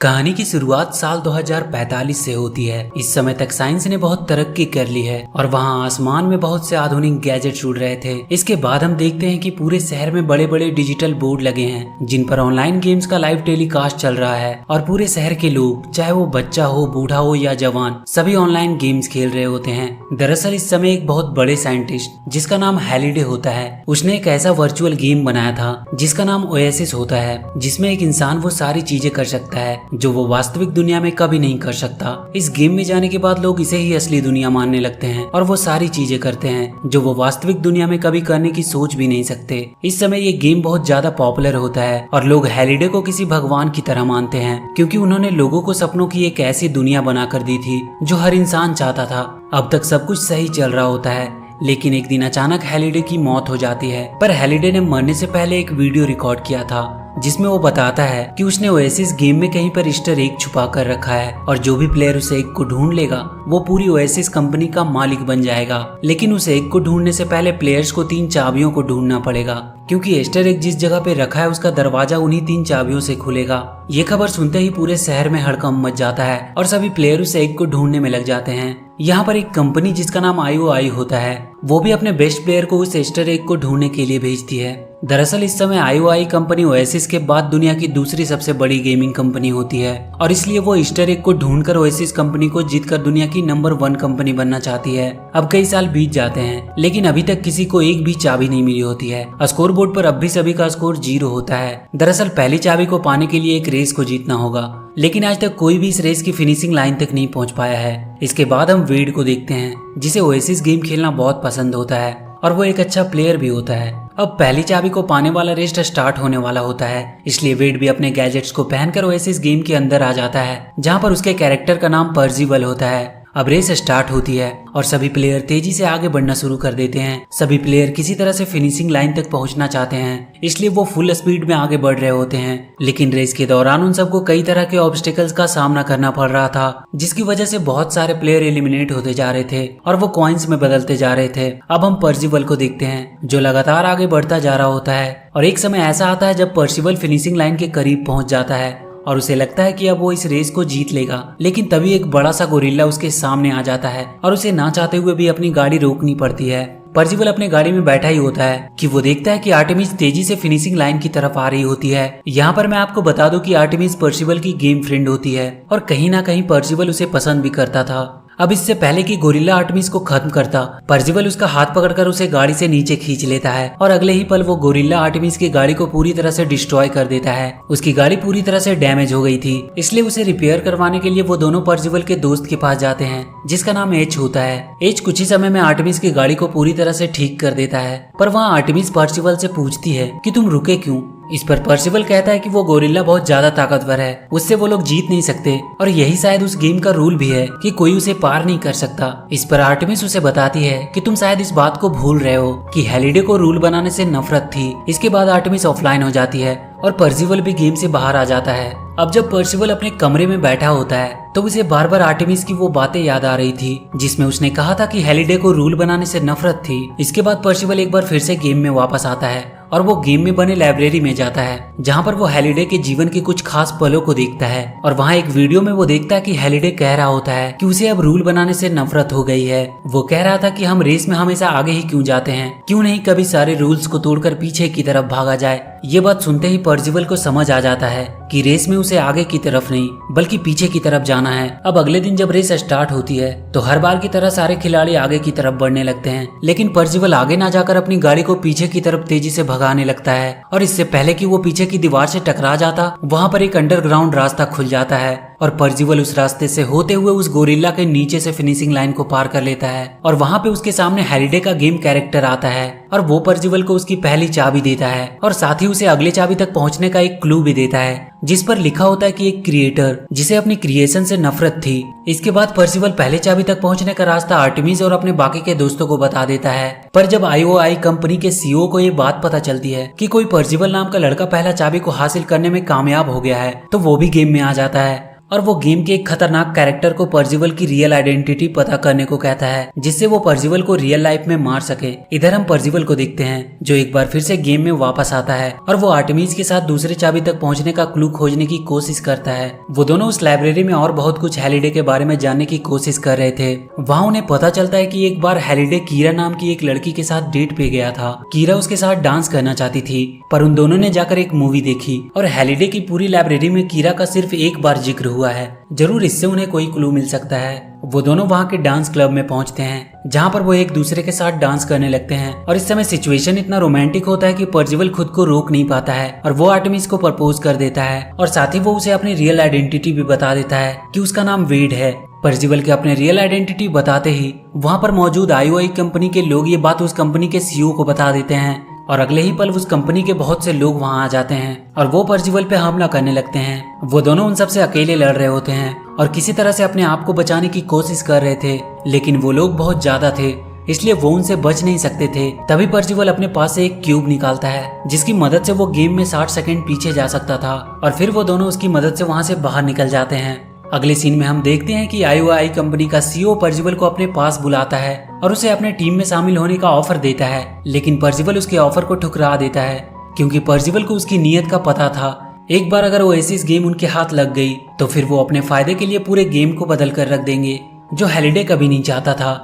कहानी की शुरुआत साल 2045 से होती है। इस समय तक साइंस ने बहुत तरक्की कर ली है और वहाँ आसमान में बहुत से आधुनिक गैजेट्स उड़ रहे थे। इसके बाद हम देखते हैं कि पूरे शहर में बड़े बड़े डिजिटल बोर्ड लगे हैं जिन पर ऑनलाइन गेम्स का लाइव टेलीकास्ट चल रहा है और पूरे शहर के लोग, चाहे वो बच्चा हो, बूढ़ा हो या जवान, सभी ऑनलाइन गेम्स खेल रहे होते हैं। दरअसल इस समय एक बहुत बड़े साइंटिस्ट जिसका नाम हैलिडे होता है, उसने एक ऐसा वर्चुअल गेम बनाया था जिसका नाम ओएसिस होता है, जिसमें एक इंसान वो सारी चीजें कर सकता है जो वो वास्तविक दुनिया में कभी नहीं कर सकता। इस गेम में जाने के बाद लोग इसे ही असली दुनिया मानने लगते हैं और वो सारी चीजें करते हैं जो वो वास्तविक दुनिया में कभी करने की सोच भी नहीं सकते। इस समय ये गेम बहुत ज्यादा पॉपुलर होता है और लोग हैलिडे को किसी भगवान की तरह मानते हैं क्योंकि उन्होंने लोगों को सपनों की एक ऐसी दुनिया बना कर दी थी जो हर इंसान चाहता था। अब तक सब कुछ सही चल रहा होता है, लेकिन एक दिन अचानक हैलिडे की मौत हो जाती है। पर हैलिडे ने मरने से पहले एक वीडियो रिकॉर्ड किया था जिसमें वो बताता है कि उसने ओएसिस गेम में कहीं पर ईस्टर एग छुपा कर रखा है और जो भी प्लेयर उस एग को ढूंढ लेगा वो पूरी ओएसिस कंपनी का मालिक बन जाएगा। लेकिन उस एग को ढूंढने से पहले प्लेयर्स को 3 चाबियों को ढूंढना पड़ेगा क्योंकि ईस्टर एग जिस जगह पे रखा है उसका दरवाजा उन्हीं 3 चाबियों से खुलेगा। ये खबर सुनते ही पूरे शहर में हड़कंप मच जाता है और सभी प्लेयर उस एग को ढूंढने में लग जाते हैं। यहाँ पर एक कंपनी जिसका नाम IOI होता है वो भी अपने बेस्ट प्लेयर को उस ईस्टर एग को ढूंढने के लिए भेजती है। दरअसल इस समय IOI कंपनी ओएसिस के बाद दुनिया की दूसरी सबसे बड़ी गेमिंग कंपनी होती है और इसलिए वो ईस्टर एग को ढूंढकर ओएसिस कंपनी को जीतकर दुनिया की नंबर 1 कंपनी बनना चाहती है। अब कई साल बीत जाते हैं लेकिन अभी तक किसी को एक भी चाबी नहीं मिली होती है। स्कोर बोर्ड पर अब भी सभी का स्कोर 0 होता है। दरअसल पहली चाबी को पाने के लिए एक रेस को जीतना होगा, लेकिन आज तक कोई भी इस रेस की फिनिशिंग लाइन तक नहीं पहुंच पाया है। इसके बाद हम वेड को देखते हैं जिसे ओएसिस गेम खेलना बहुत पसंद होता है और वो एक अच्छा प्लेयर भी होता है। अब पहली चाबी को पाने वाला रेस स्टार्ट होने वाला होता है, इसलिए वेड भी अपने गैजेट्स को पहनकर ओएसिस गेम के अंदर आ जाता है जहाँ पर उसके कैरेक्टर का नाम पर्सिवल होता है। अब रेस स्टार्ट होती है और सभी प्लेयर तेजी से आगे बढ़ना शुरू कर देते हैं। सभी प्लेयर किसी तरह से फिनिशिंग लाइन तक पहुंचना चाहते हैं, इसलिए वो फुल स्पीड में आगे बढ़ रहे होते हैं। लेकिन रेस के दौरान उन सबको कई तरह के ऑब्स्टिकल्स का सामना करना पड़ रहा था जिसकी वजह से बहुत सारे प्लेयर एलिमिनेट होते जा रहे थे और वो कॉइन्स में बदलते जा रहे थे। अब हम पर्सिवल को देखते हैं जो लगातार आगे बढ़ता जा रहा होता है और एक समय ऐसा आता है जब पर्सिवल फिनिशिंग लाइन के करीब पहुंच जाता है और उसे लगता है कि अब वो इस रेस को जीत लेगा। लेकिन तभी एक बड़ा सा गोरिल्ला उसके सामने आ जाता है और उसे ना चाहते हुए भी अपनी गाड़ी रोकनी पड़ती है। पर्सिवल अपने गाड़ी में बैठा ही होता है कि वो देखता है कि आर्टेमिस तेजी से फिनिशिंग लाइन की तरफ आ रही होती है। यहाँ पर मैं आपको बता दूं कि आर्टेमिस पर्सिवल की गेम फ्रेंड होती है और कहीं ना कहीं पर्सिवल उसे पसंद भी करता था। अब इससे पहले कि गोरिल्ला आर्टेमिस को खत्म करता, पर्सिवल उसका हाथ पकड़कर उसे गाड़ी से नीचे खींच लेता है और अगले ही पल वो गोरिल्ला आर्टेमिस की गाड़ी को पूरी तरह से डिस्ट्रॉय कर देता है। उसकी गाड़ी पूरी तरह से डैमेज हो गई थी, इसलिए उसे रिपेयर करवाने के लिए वो दोनों पर्सिवल के दोस्त के पास जाते हैं जिसका नाम एच होता है। एच कुछ ही समय में आर्टेमिस की गाड़ी को पूरी तरह से ठीक कर देता है, पर वहाँ आर्टेमिस पर्सिवल से पूछती है कि तुम रुके क्यों। इस पर पर्सिवल कहता है कि वो गोरिल्ला बहुत ज्यादा ताकतवर है, उससे वो लोग जीत नहीं सकते और यही शायद उस गेम का रूल भी है कि कोई उसे पार नहीं कर सकता। इस पर आर्टेमिस उसे बताती है कि तुम शायद इस बात को भूल रहे हो कि हैलिडे को रूल बनाने से नफरत थी। इसके बाद आर्टेमिस ऑफलाइन हो जाती है और पर्सिवल भी गेम से बाहर आ जाता है। अब जब पर्सिवल अपने कमरे में बैठा होता है तो उसे बार बार आर्टेमिस की वो बातें याद आ रही थी जिसमें उसने कहा था कि हैलिडे को रूल बनाने से नफरत थी। इसके बाद पर्सिवल एक बार फिर से गेम में वापस आता है और वो गेम में बने लाइब्रेरी में जाता है जहाँ पर वो हैलिडे के जीवन के कुछ खास पलों को देखता है और वहाँ एक वीडियो में वो देखता है कि हैलिडे कह रहा होता है कि उसे अब रूल बनाने से नफरत हो गई है। वो कह रहा था कि हम रेस में हमेशा आगे ही क्यों जाते हैं, क्यों नहीं कभी सारे रूल्स को तोड़कर पीछे की तरफ भागा जाए। ये बात सुनते ही पर्सिवल को समझ आ जाता है कि रेस में उसे आगे की तरफ नहीं बल्कि पीछे की तरफ जाना है। अब अगले दिन जब रेस स्टार्ट होती है तो हर बार की तरह सारे खिलाड़ी आगे की तरफ बढ़ने लगते हैं, लेकिन पर्सिवल आगे ना जाकर अपनी गाड़ी को पीछे की तरफ तेजी से भगाने लगता है और इससे पहले कि वो पीछे की दीवार से टकरा जाता वहाँ पर एक अंडरग्राउंड रास्ता खुल जाता है और पर्सिवल उस रास्ते से होते हुए उस गोरिल्ला के नीचे से फिनिशिंग लाइन को पार कर लेता है और वहाँ पे उसके सामने हैलिडे का गेम कैरेक्टर आता है और वो पर्सिवल को उसकी पहली चाबी देता है और साथ ही उसे अगले चाबी तक पहुँचने का एक क्लू भी देता है जिस पर लिखा होता है कि एक क्रिएटर जिसे अपनी क्रिएशन से नफरत थी। इसके बाद पर्सिवल पहले चाबी तक पहुंचने का रास्ता आर्टेमिस और अपने बाकी के दोस्तों को बता देता है। पर जब IOI कंपनी के CEO को ये बात पता चलती है कि कोई पर्सिवल नाम का लड़का पहला चाबी को हासिल करने में कामयाब हो गया है तो वो भी गेम में आ जाता है और वो गेम के एक खतरनाक कैरेक्टर को पर्जिवल की रियल आइडेंटिटी पता करने को कहता है, जिससे वो पर्जिवल को रियल लाइफ में मार सके। इधर हम पर्जिवल को देखते हैं जो एक बार फिर से गेम में वापस आता है और वो आर्टेमिस के साथ दूसरे चाबी तक पहुंचने का क्लू खोजने की कोशिश करता है। वो दोनों उस लाइब्रेरी में और बहुत कुछ हैलिडे के बारे में जानने की कोशिश कर रहे थे। वहाँ उन्हें पता चलता है कि एक बार हैलिडे कीरा नाम की एक लड़की के साथ डेट पे गया था। कीरा उसके साथ डांस करना चाहती थी, पर उन दोनों ने जाकर एक मूवी देखी और हैलिडे की पूरी लाइब्रेरी में कीरा का सिर्फ एक बार जिक्र हुआ है। जरूर इससे उन्हें कोई क्लू मिल सकता है। वो दोनों वहाँ के डांस क्लब में पहुंचते हैं, जहाँ पर वो एक दूसरे के साथ डांस करने लगते हैं और इस समय सिचुएशन इतना रोमांटिक होता है कि पर्जिवल खुद को रोक नहीं पाता है और वो आर्टेमिस को प्रपोज कर देता है और साथ ही वो उसे अपनी रियल आइडेंटिटी भी बता देता है कि उसका नाम वेड है। पर्जिवल के अपने रियल आइडेंटिटी बताते ही वहाँ पर मौजूद IOI कंपनी के लोग ये बात उस कंपनी के CEO को बता देते हैं और अगले ही पल उस कंपनी के बहुत से लोग वहां आ जाते हैं और वो पर्जिवल पे हमला करने लगते हैं। वो दोनों उन सबसे अकेले लड़ रहे होते हैं और किसी तरह से अपने आप को बचाने की कोशिश कर रहे थे, लेकिन वो लोग बहुत ज्यादा थे इसलिए वो उनसे बच नहीं सकते थे। तभी पर्जिवल अपने पास से एक क्यूब निकालता है जिसकी मदद से वो गेम में 60 सेकंड पीछे जा सकता था और फिर वो दोनों उसकी मदद से वहां से बाहर निकल जाते हैं। अगले सीन में हम देखते हैं कि IOI कंपनी का CEO पर्जिवल को अपने पास बुलाता है और उसे अपने टीम में शामिल होने का ऑफर देता है, लेकिन पर्जिवल उसके ऑफर को ठुकरा देता है क्योंकि पर्जिवल को उसकी नीयत का पता था। एक बार अगर ओएसिस गेम उनके हाथ लग गई तो फिर वो अपने फायदे के लिए पूरे गेम को बदल कर रख देंगे, जो हैलिडे कभी नहीं चाहता था।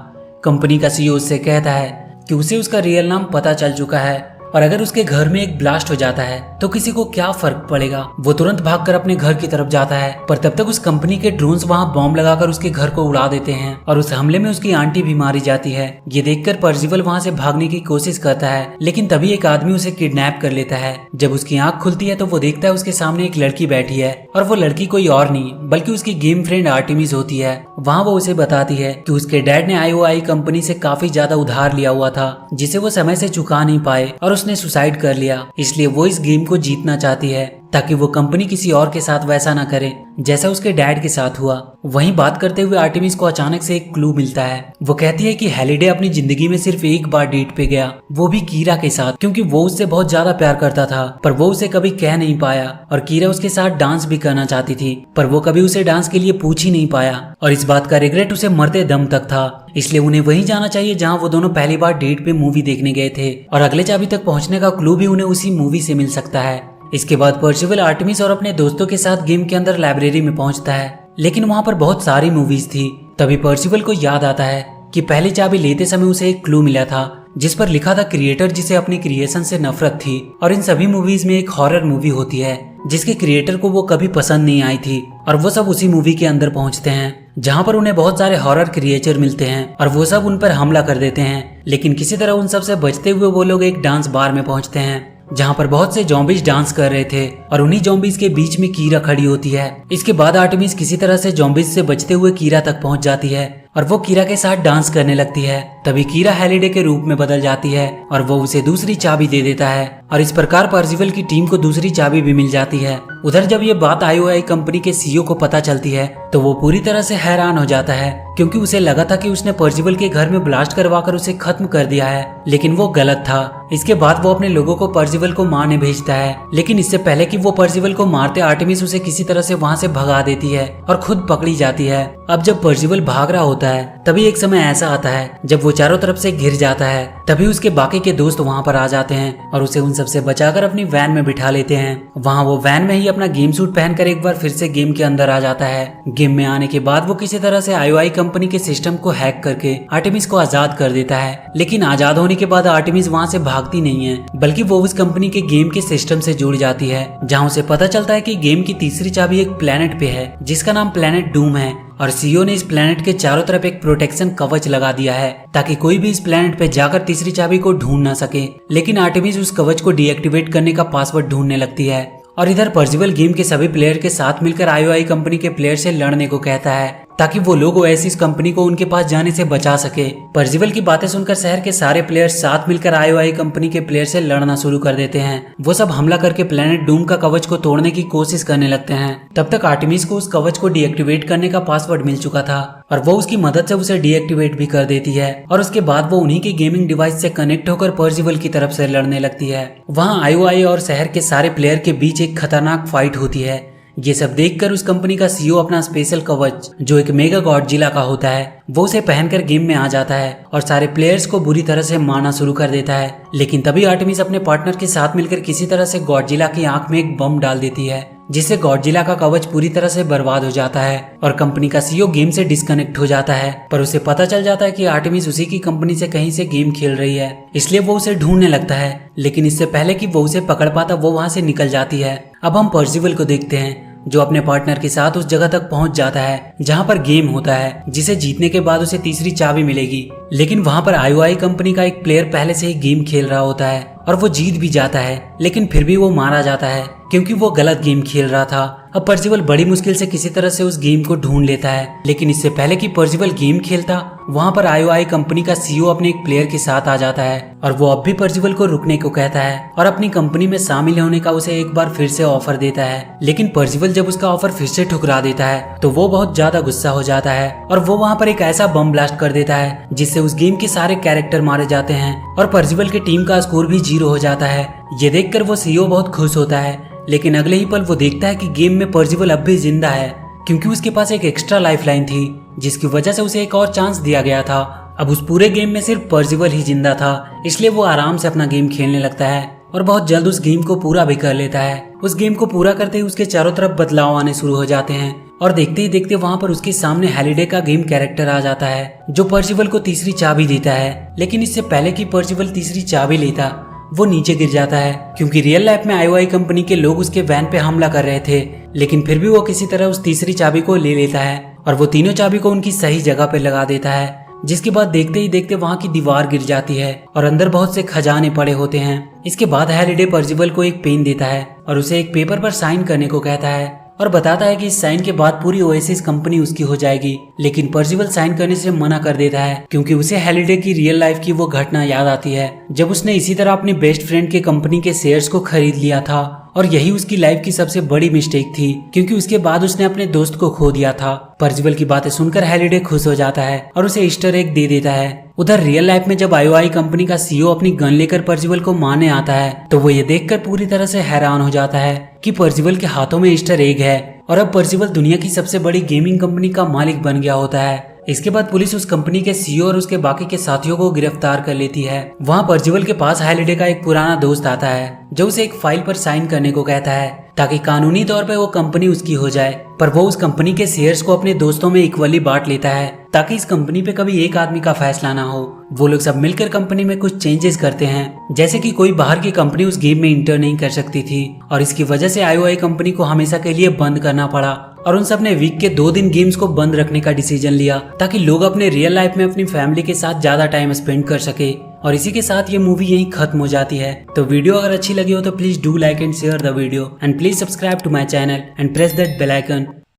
कंपनी का CEO उससे कहता है कि उसे उसका रियल नाम पता चल चुका है और अगर उसके घर में एक ब्लास्ट हो जाता है तो किसी को क्या फर्क पड़ेगा। वो तुरंत भागकर अपने घर की तरफ जाता है, पर तब तक उस कंपनी के ड्रोन्स वहां बॉम्ब लगाकर उसके घर को उड़ा देते हैं और उस हमले में उसकी आंटी भी मारी जाती है। ये देखकर पर्जिवल वहां से भागने की कोशिश करता है, लेकिन तभी एक आदमी उसे किडनैप कर लेता है। जब उसकी आंख खुलती है तो वो देखता है उसके सामने एक लड़की बैठी है और वो लड़की कोई और नहीं बल्कि उसकी गेम फ्रेंड आर्टेमिस होती है। वहाँ वो उसे बताती है कि उसके डैड ने IOI कंपनी से काफी ज्यादा उधार लिया हुआ था जिसे वो समय से चुका नहीं पाए और उसने सुसाइड कर लिया, इसलिए वो इस गेम को जीतना चाहती है ताकि वो कंपनी किसी और के साथ वैसा ना करे जैसा उसके डैड के साथ हुआ। वहीं बात करते हुए आर्टेमिस को अचानक से एक क्लू मिलता है। वो कहती है कि हैलिडे अपनी जिंदगी में सिर्फ एक बार डेट पे गया, वो भी कीरा के साथ, क्योंकि वो उससे बहुत ज्यादा प्यार करता था पर वो उसे कभी कह नहीं पाया और कीरा उसके साथ डांस भी करना चाहती थी पर वो कभी उसे डांस के लिए पूछ ही नहीं पाया और इस बात का रिग्रेट उसे मरते दम तक था, इसलिए उन्हें वहीं जाना चाहिए जहां वो दोनों पहली बार डेट पे मूवी देखने गए थे और अगले चाबी तक पहुंचने का क्लू भी उन्हें उसी मूवी से मिल सकता है। इसके बाद पर्जिवल आर्टेमिस और अपने दोस्तों के साथ गेम के अंदर लाइब्रेरी में पहुंचता है, लेकिन वहां पर बहुत सारी मूवीज थी। तभी पर्जिवल को याद आता है कि पहली चाबी लेते समय उसे एक क्लू मिला था जिस पर लिखा था क्रिएटर जिसे अपनी क्रिएशन से नफरत थी और इन सभी मूवीज में एक हॉरर मूवी होती है जिसके क्रिएटर को वो कभी पसंद नहीं आई थी और वो सब उसी मूवी के अंदर पहुंचते हैं जहां पर उन्हें बहुत सारे हॉरर क्रिएचर मिलते हैं और वो सब उन पर हमला कर देते हैं, लेकिन किसी तरह उन सब से बचते हुए वो लोग एक डांस बार में पहुंचते हैं जहां पर बहुत से जॉम्बीज डांस कर रहे थे और उन्हीं जॉम्बीज के बीच में कीरा खड़ी होती है। इसके बाद आर्टेमिस किसी तरह से जॉम्बीज से बचते हुए कीरा तक पहुंच जाती है और वो कीरा के साथ डांस करने लगती है। तभी कीरा हैलिडे के रूप में बदल जाती है और वो उसे दूसरी चाबी दे देता है और इस प्रकार पर्जिवल की टीम को दूसरी चाबी भी मिल जाती है। उधर जब ये बात IOI कंपनी के CEO को पता चलती है तो वो पूरी तरह से हैरान हो जाता है क्योंकि उसे लगा था कि उसने पर्जिवल के घर में ब्लास्ट करवाकर उसे खत्म कर दिया है, लेकिन वो गलत था। इसके बाद वो अपने लोगों को पर्जिवल को मारने भेजता है, लेकिन इससे पहले कि वो पर्जिवल को मारते आर्टेमिस उसे किसी तरह से वहां से भगा देती है और खुद पकड़ी जाती है। अब जब पर्जिवल भाग रहा होता है तभी एक समय ऐसा आता है जब वो चारों तरफ से घिर जाता है। तभी उसके बाकी के दोस्त वहां पर आ जाते हैं और उसे उन सबसे बचाकर अपनी वैन में बिठा लेते हैं। वहां वो वैन में ही अपना गेम सूट पहनकर एक बार फिर से गेम के अंदर आ जाता है। गेम में आने के बाद वो किसी तरह से IOI कंपनी के सिस्टम को हैक करके आर्टेमिस को आजाद कर देता है, लेकिन आजाद होने के बाद आर्टेमिस वहां से भागती नहीं है बल्कि वो उस कंपनी के गेम के सिस्टम से जुड़ जाती है, जहां उसे पता चलता है कि गेम की तीसरी चाबी एक प्लेनेट पे है जिसका नाम प्लेनेट डूम है और CEO ने इस प्लेनेट के चारों तरफ एक प्रोटेक्शन कवच लगा दिया है ताकि कोई भी इस प्लेनेट पे जाकर तीसरी चाबी को ढूंढ ना सके। लेकिन आर्टेमिस उस कवच को डीएक्टिवेट करने का पासवर्ड ढूंढने लगती है और इधर पर्जिवल गेम के सभी प्लेयर के साथ मिलकर IOI कंपनी के प्लेयर से लड़ने को कहता है ताकि वो लोग ओएसिस कंपनी को उनके पास जाने से बचा सके। पर्जिवल की बातें सुनकर शहर के सारे प्लेयर्स साथ मिलकर IOI कंपनी के प्लेयर से लड़ना शुरू कर देते हैं। वो सब हमला करके प्लेनेट डूम का कवच को तोड़ने की कोशिश करने लगते हैं। तब तक आर्टेमिस को उस कवच को डीएक्टिवेट करने का पासवर्ड मिल चुका था और वो उसकी मदद से उसे डीएक्टिवेट भी कर देती है और उसके बाद वो उन्हीं के गेमिंग डिवाइस से कनेक्ट होकर पर्जिवल की तरफ से लड़ने लगती है। वहाँ IOI और शहर के सारे प्लेयर के बीच एक खतरनाक फाइट होती है। ये सब देखकर उस कंपनी का सीईओ अपना स्पेशल कवच जो एक मेगा गॉडजिला का होता है वो उसे पहनकर गेम में आ जाता है और सारे प्लेयर्स को बुरी तरह से मारना शुरू कर देता है। लेकिन तभी आर्टेमिस अपने पार्टनर के साथ मिलकर किसी तरह से गॉडजिला की आंख में एक बम डाल देती है जिससे गॉडजिला का कवच पूरी तरह से बर्बाद हो जाता है और कंपनी का सीईओ गेम से डिस्कनेक्ट हो जाता है। पर उसे पता चल जाता है कि आर्टेमिस उसी की कंपनी से कहीं से गेम खेल रही है, इसलिए वो उसे ढूंढने लगता है। लेकिन इससे पहले कि वो उसे पकड़ पाता वो वहां से निकल जाती है। अब हम पर्सिवल को देखते हैं जो अपने पार्टनर के साथ उस जगह तक पहुंच जाता है जहां पर गेम होता है जिसे जीतने के बाद उसे तीसरी चाबी मिलेगी। लेकिन वहां पर IOI कंपनी का एक प्लेयर पहले से ही गेम खेल रहा होता है और वो जीत भी जाता है, लेकिन फिर भी वो मारा जाता है क्योंकि वो गलत गेम खेल रहा था। अब पर्सिवल बड़ी मुश्किल से किसी तरह से उस गेम को ढूंढ लेता है, लेकिन इससे पहले कि पर्सिवल गेम खेलता वहां पर IOI कंपनी का सीईओ अपने एक प्लेयर के साथ आ जाता है और वो अब भी पर्सिवल को रुकने को कहता है और अपनी कंपनी में शामिल होने का उसे एक बार फिर से ऑफर देता है। लेकिन पर्सिवल जब उसका ऑफर फिर से ठुकरा देता है तो वो बहुत ज्यादा गुस्सा हो जाता है और वो वहां पर एक ऐसा बम ब्लास्ट कर देता है जिससे उस गेम के सारे कैरेक्टर मारे जाते हैं और पर्सिवल की टीम का स्कोर भी 0 हो जाता है। ये देखकर वो सीईओ बहुत खुश होता है, लेकिन अगले ही पल वो देखता है कि गेम में पर्सिवल अब भी जिंदा है क्योंकि उसके पास एक एक्स्ट्रा लाइफलाइन थी जिसकी वजह से उसे एक और चांस दिया गया था। अब उस पूरे गेम में सिर्फ पर्सिवल ही जिंदा था, इसलिए वो आराम से अपना गेम खेलने लगता है और बहुत जल्द उस गेम को पूरा भी कर लेता है। उस गेम को पूरा करते ही उसके चारों तरफ बदलाव आने शुरू हो जाते हैं और देखते ही देखते वहां पर उसके सामने हैलिडे का गेम कैरेक्टर आ जाता है जो पर्सिवल को तीसरी चाबी देता है। लेकिन इससे पहले कि पर्सिवल तीसरी चाबी लेता वो नीचे गिर जाता है क्योंकि रियल लाइफ में IOI कंपनी के लोग उसके वैन पे हमला कर रहे थे। लेकिन फिर भी वो किसी तरह उस तीसरी चाबी को ले लेता है और वो तीनों चाबी को उनकी सही जगह पे लगा देता है, जिसके बाद देखते ही देखते वहां की दीवार गिर जाती है और अंदर बहुत से खजाने पड़े होते हैं। इसके बाद हैलिडे पर्सिवल को एक पेन देता है और उसे एक पेपर पर साइन करने को कहता है और बताता है कि इस साइन के बाद पूरी ओएसिस कंपनी उसकी हो जाएगी। लेकिन पर्सिवल साइन करने से मना कर देता है क्योंकि उसे हैलिडे की रियल लाइफ की वो घटना याद आती है जब उसने इसी तरह अपनी बेस्ट फ्रेंड के कंपनी के शेयर्स को खरीद लिया था और यही उसकी लाइफ की सबसे बड़ी मिस्टेक थी क्योंकि उसके बाद उसने अपने दोस्त को खो दिया था। पर्सिवल की बातें सुनकर हैलिडे खुश हो जाता है और उसे ईस्टर एग दे देता है। उधर रियल लाइफ में जब IOI कंपनी का सीईओ अपनी गन लेकर पर्सिवल को मारने आता है तो वो ये देखकर पूरी तरह से हैरान हो जाता है कि पर्सिवल के हाथों में ईस्टर एग है और अब पर्सिवल दुनिया की सबसे बड़ी गेमिंग कंपनी का मालिक बन गया होता है। इसके बाद पुलिस उस कंपनी के सीईओ और उसके बाकी के साथियों को गिरफ्तार कर लेती है। वहाँ पर्सिवल के पास हैलिडे का एक पुराना दोस्त आता है जो उसे एक फाइल पर साइन करने को कहता है ताकि कानूनी तौर पे वो कंपनी उसकी हो जाए, पर वो उस कंपनी के शेयर्स को अपने दोस्तों में इक्वली बांट लेता है ताकि इस कंपनी पे कभी एक आदमी का फैसला ना हो। वो लोग सब मिलकर कंपनी में कुछ चेंजेस करते हैं, जैसे कि कोई बाहर की कंपनी उस गेम में इंटर नहीं कर सकती थी और इसकी वजह से IOI कंपनी को हमेशा के लिए बंद करना पड़ा और उन सब ने वीक के 2 दिन गेम्स को बंद रखने का डिसीजन लिया ताकि लोग अपने रियल लाइफ में अपनी फैमिली के साथ ज्यादा टाइम स्पेंड कर सके। और इसी के साथ ये मूवी यहीं खत्म हो जाती है। तो वीडियो अगर अच्छी लगी हो तो please do like and share the video and please subscribe to my channel and press that bell icon